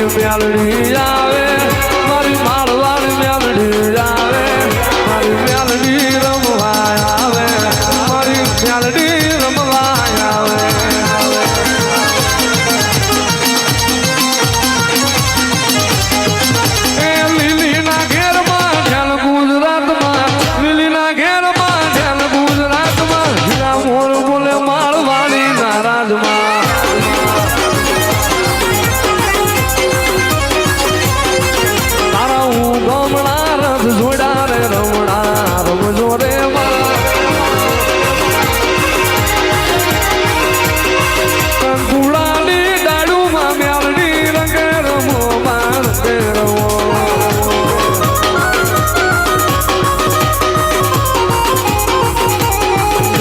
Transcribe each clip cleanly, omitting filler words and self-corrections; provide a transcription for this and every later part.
મેલડી આવે મારી માળવાળી મેલડી આવે મારી મેલડી રમવા આવે મારી મેલડી રમવા આવે એ લીલીના ઘેરમાં ઢેલ ગુજરાતમાં લીલીના ઘેરમાં ઢેલ ગુજરાતમાં હીરા મોર બોલે માળવાળી નારાજમાં જોડા રે રમણા રમજો રે કંકુડાની ડાળુમાં મેલડી રંગે રમો મારતે રમો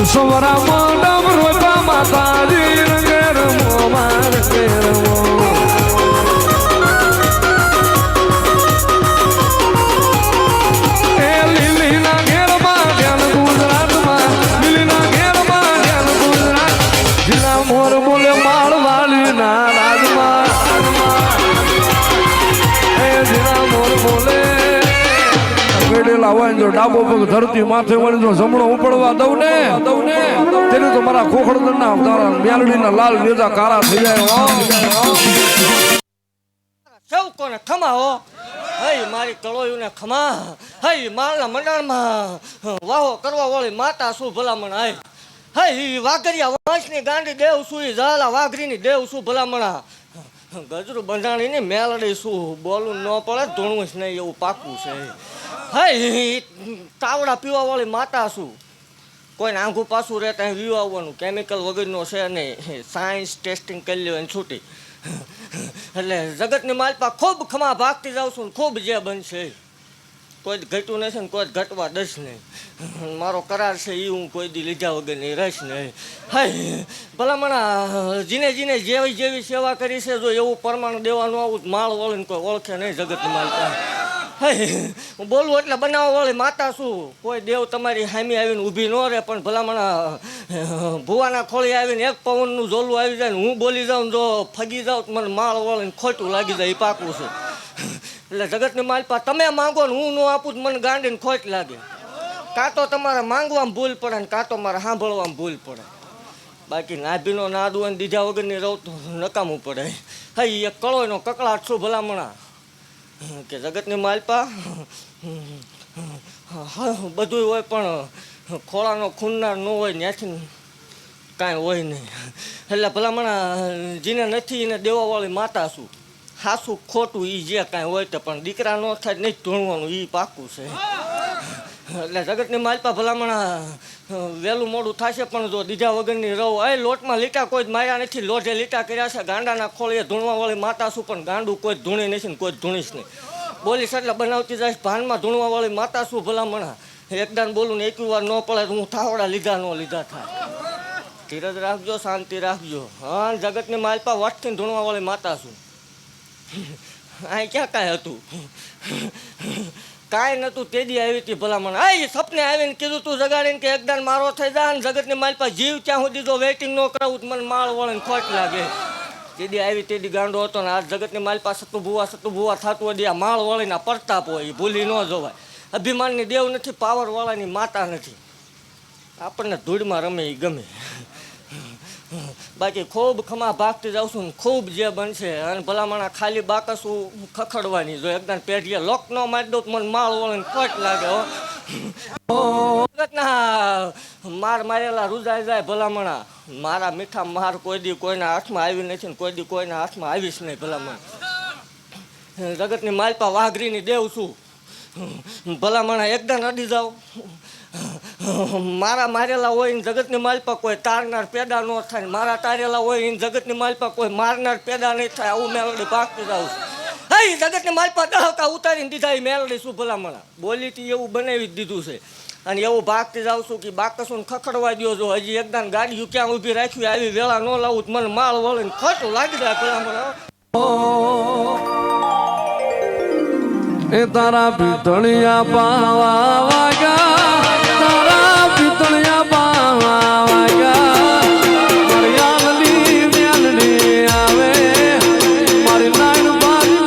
સવરા મંડપ રોપા માતાજી રંગે રમો મારતે રમો જો ડાબો પગ ધરતી માથે વળી જો જમણો ઉપડવા દઉં ને તેનું તો મારા ખોખડના તારા મેલડીના લાલ નેજા કારા થઈ જાય સૌ કોને ખમા હો હઈ મારી કળોયું ને ખમા હઈ મારના મંડળમાં વાહો કરવા વાળી માતા શું ભલામણ હઈ વાઘરિયા વંશની ગાંડી દેવ સુઈ ઝાલા વાઘરીની દેવ શું ભલામણા ગજરું બંધાણીની મેલડી શું બોલું ન પડે ધૂણવું જ નહીં એવું પાકું છે હઈ તાવડા પીવા વાળી માતા શું કોઈને આંખું પાછું રહેતા વિવાવવાનું કેમિકલ વગરનો છે નહીં સાયન્સ ટેસ્ટિંગ કરી લેવાની છૂટી એટલે જગતની માલપા ખૂબ ખમા ભાગતી જાઉં છું ખૂબ જે બનશે કોઈ ઘટ્યું નથી ને કોઈ ઘટવા દઈશ નહીં મારો કરાર છે એ હું કોઈ દી લીધા વગરની રહીશ નહીં હાય ભલામણા જીને જીને જેવી જેવી સેવા કરી છે જો એવું પ્રમાણ દેવાનું આવું માળ વળીને કોઈ ઓળખે નહીં જગતની માલપા હે હું બોલું એટલે બનાવવા વાળી માતા શું કોઈ દેવ તમારી હામી આવીને ઊભી ન રહે પણ ભલામણા ભુવાના ખોળી આવીને એક પવનનું ઝોલું આવી જાય ને હું બોલી જાઉં જો ફગી જાઉં તો મને માળ વળીને ખોટું લાગી જાય એ પાકું છે એટલે જગતની માલપા તમે માંગો ને હું ન આપું તો મને ગાંડીને ખોટ લાગે કાં તો તમારે માંગવામાં ભૂલ પડે ને કાં તો મારે સાંભળવામાં ભૂલ પડે બાકી નાભીનો નાદ હોય ને દીધા વગરની રહું તો નકામું પડે હા એક કળોયનો કકળાટ શું ભલામણા કે જગતની માલપા બધું હોય પણ ખોળાનો ખૂનનાર ન હોય ત્યાંથી કાંઈ હોય નહીં એટલે ભલામણા જેને નથી એને દેવાવાળી માતા શું હાસું ખોટું એ જે કાંઈ હોય તો પણ દીકરા ન થાય નહીં ધૂણવાનું એ પાકું છે એટલે જગતની માલપા ભલામણા વહેલું મોડું થશે પણ જો દીધા વગરની રહો એ લોટમાં લીટા કોઈ જ માર્યા નથી લોઢે લીટા કર્યા છે ગાંડાના ખોળીએ ધૂણવાવાળી માતા શું પણ ગાંડું કોઈ જ ધૂણી નથી ને કોઈ જ ધૂણીશ નહીં બોલીશ એટલે બનાવતી જાય ભાનમાં ધૂણવાવાળી માતા શું ભલામણા એકદાન બોલું ને એક વાર ન પડે તો હું થાવડા લીધા ન લીધા થાય ધીરજ રાખજો શાંતિ રાખજો હા જગતની માલપા વટથી ધૂણવાવાળી માતા શું અહીં ક્યાં કાંઈ હતું કાંઈ નહોતું તે દી આવી હતી ભલામણ આ સપને આવીને કીધું તું જગાડીને કે એકદાન મારો થઈ જાય ને જગતની માલપા જીવ ત્યાં સુધી જો વેઇટિંગ ન કરાવું મને માળ વળે ખોટ લાગે તે દી આવી તે દી ગાંડો હતો ને આ જગતની માલપા સતું ભૂવા થતું હોય આ માળ વળીના પરતાપ હોય એ ભૂલી ન જોવાય અભિમાનની દેવ નથી પાવરવાળાની માતા નથી આપણને ધૂળમાં રમે એ ગમે બાકી ખૂબ ખમા ભાગતી જાઉં છું ને ખૂબ જે બનશે અને ભલામણા ખાલી બાકસું ખખડવાની જો એકદમ પેઢીએ લોક ન મારી દઉં મને માળ વળીને ખોટ લાગે માર મારેલા રૂજાઈ જાય ભલામણા મારા મીઠા માર કોઈ દી કોઈના હાથમાં આવી નથી ને કોઈ દી કોઈના હાથમાં આવીશ નહીં ભલામણ જગતની માલપા વાઘરીની દેવ છું ભલામણા એકદમ અડી જાઉં મારા મારેલા હોય ને જગતની માલપા કોઈ તારનાર પેદા ન થાય મારા તારેલા હોય ને જગતની માલપા કોઈ મારનાર પેદા નહીં થાય આવું મેલડી ભાગતી જાઉં હઈ જગતની માલપા દહકા ઉતારીને દીધા એ મેલડી શું ભલામણા બોલીથી એવું બનાવી જ દીધું છે અને એવું ભાગતી જાઉં છું કે બાકસું ખખડવા દો જો હજી એકદમ ગાડીઓ ક્યાં ઊભી રાખવી આવી વેળા ન લાવું તો મને માળ વળીને ખોટું લાગી જાય ભલામણા એ તારા પિતળિયા પાવા વાગ્યા તારા પિતળિયા પાવા વાગ્યા મારી આલની મેલડી આવે મારી લાઈન મારી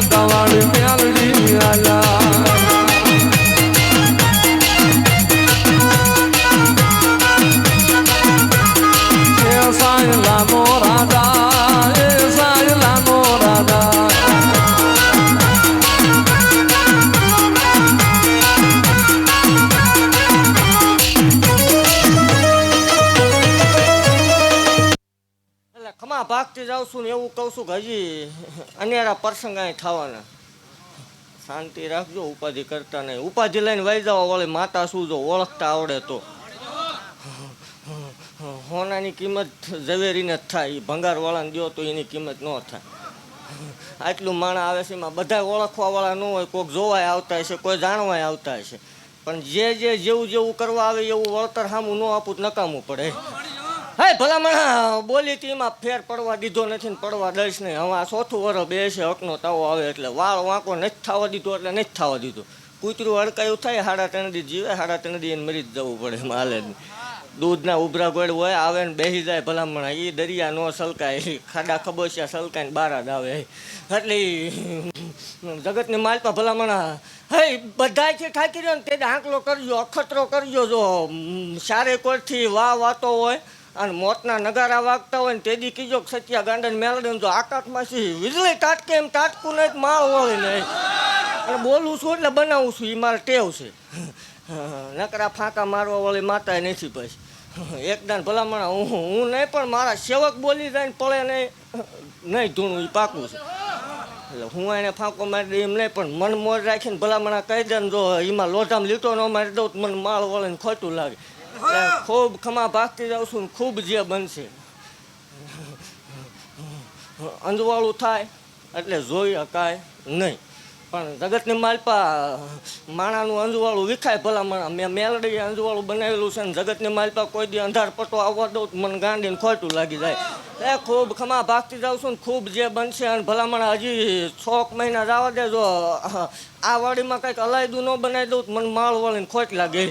માતાવાળી મેલડી આલા સાયલાનો રાજા એ સાયલાનો રાજા એટલે ખમા ભાગતી જાઉં છું ને એવું કહું છું કે હજી અનેરા પ્રસંગ અહીં થવાના શાંતિ રાખજો ઉપાધિ કરતા નહીં ઉપાધિ લઈને વહી જવા વાળી માતા શું જો ઓળખતા આવડે તો હોનાની કિંમત ઝવેરીને જ થાય એ ભંગારવાળાને દો તો એની કિંમત ન થાય આટલું માણસ આવે છે એમાં બધા ઓળખવાવાળા ન હોય કોઈક જોવાય આવતા હશે કોઈ જાણવાય આવતા હશે પણ જે જેવું જેવું કરવા આવે એવું વળતર સામું ન આપવું જ નકામું પડે હા ભલામણા બોલી તીમાં ફેર પડવા દીધો નથી ને પડવા દઈશ નહીં હવે આ ચોથું વર્ષ બેસે હકનો તાવો આવે એટલે વાળ વાંકો નથી થવા દીધો એટલે નથી થવા દીધું કૂતરું અડકાયું થાય 3.5 દી જીવે 3.5 દી એને મરી જ જવું પડે માલે દૂધના ઉભરા ગોળ હોય આવે ને બેસી જાય ભલામણા એ દરિયા ન સલકાય ખાડા ખબોશિયા સલકાય ને બારા જ આવે એટલે જગતની માલપા ભલામણા હે બધાથી થાકી રહ્યો ને તે આંકલો કરજો અખતરો કરજો જો સારે કોઈથી વાતો હોય અને મોતના નગારા વાગતા હોય ને તેદી કીજો સત્યા ગાંડા મેળવીને જો આકાશમાંથી વીજળી તાટકે એમ તાટકું નહીં માળ વળી નહીં અને બોલું છું એટલે બનાવું છું એ મારે ટેવ છે નકરા ફાંકા મારવા વાળી માતા નથી પછી એકદાન ભલામણા હું નહીં પણ મારા સેવક બોલી જાય ને પડે નહીં ધૂણું એ પાકું છે એટલે હું એને ફાંકો મારી દઈ એમ નહીં પણ મન મોજ રાખીને ભલામણા કહી દે ને જો એમાં લોઢામાં લીટો ન મારી દઉં તો મને માળ વળીને ખોટું લાગે ખૂબ ખમા ભાગતી જાઉં છું ને ખૂબ જે બનશે અંજવાળું થાય એટલે જોઈ શકાય નહીં પણ જગતની માલપા માણાનું અંજવાળું વિખાય ભલામણા મેં મેલડી અંજવાળું બનાવેલું છે ને જગતની માલપા કોઈ દી અંધાર પટો આવવા દઉં તો મને ગાંડીને ખોટું લાગી જાય એ ખૂબ ખમા ભાગતી જાઉં છું ને ખૂબ જે બનશે અને ભલામણા હજી 6 મહિના જવા દેજો આ વાડીમાં કંઈક અલાયદું ન બનાવી દઉં તો મને માળ વળીને ખોટ લાગે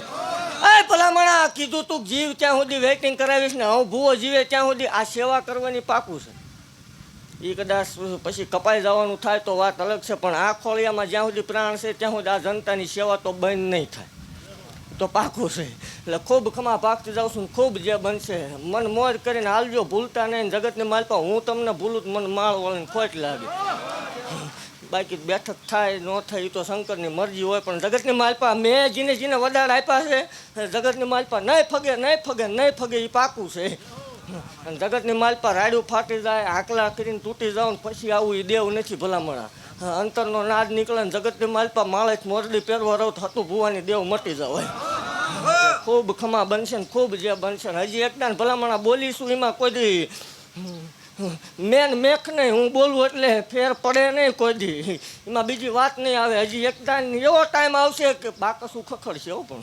એ ભલામણા કીધું તું જીવ ત્યાં સુધી વેઇટિંગ કરાવીશ ને હું ભૂવો જીવે ત્યાં સુધી આ સેવા કરવાની પાકું છે એ કદાચ પછી કપાઈ જવાનું થાય તો વાત અલગ છે પણ આ ખોળિયામાં જ્યાં સુધી પ્રાણ છે ત્યાં સુધી આ જનતાની સેવા તો બંધ નહીં થાય તો પાકું છે એટલે ખૂબ ખમા ભાગતી જાઉં છું ખૂબ જે બનશે મન મોજ કરીને હાલજો ભૂલતા નહીં જગતની માલપા હું તમને ભૂલું તો મને માળ વળીને ખોટ લાગે બાકી બેઠક થાય ન થાય એ તો શંકરની મરજી હોય પણ જગતની માલપા મેં જીને વડાડ આપ્યા છે જગતની માલપા નહીં ફગે એ પાકું છે અને જગતની માલપા રાડ્યું ફાટી જાય આકલા કરીને તૂટી જાવ ને પછી આવું એ દેવ નથી ભલામણા અંતરનો નાદ નીકળે ને જગતની માલપા માળે મોરડી પહેરવા રહો થતું ભૂવાની દેવ મટી જાવ ખૂબ ખમા બનશે ને ખૂબ જે બનશે ને હજી એકદાન ભલામણા બોલીશું એમાં કોઈ દી મેખ નહીં હું બોલું એટલે ફેર પડે નહીં કોઈ દી એમાં બીજી વાત નહીં આવે હજી એકદાન એવો ટાઈમ આવશે કે બાકસું ખખડશે એવું પણ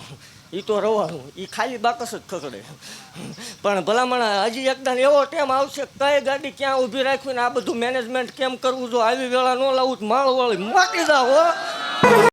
એ તો રવાનું એ ખાલી બાકસ જ ખખડે પણ ભલામણા હજી એકદમ એવો ટાઈમ આવશે કઈ ગાડી ક્યાં ઊભી રાખવી ને આ બધું મેનેજમેન્ટ કેમ કરવું જો આવી વેળા ન લાવું માળ વાળી મોટી જાવ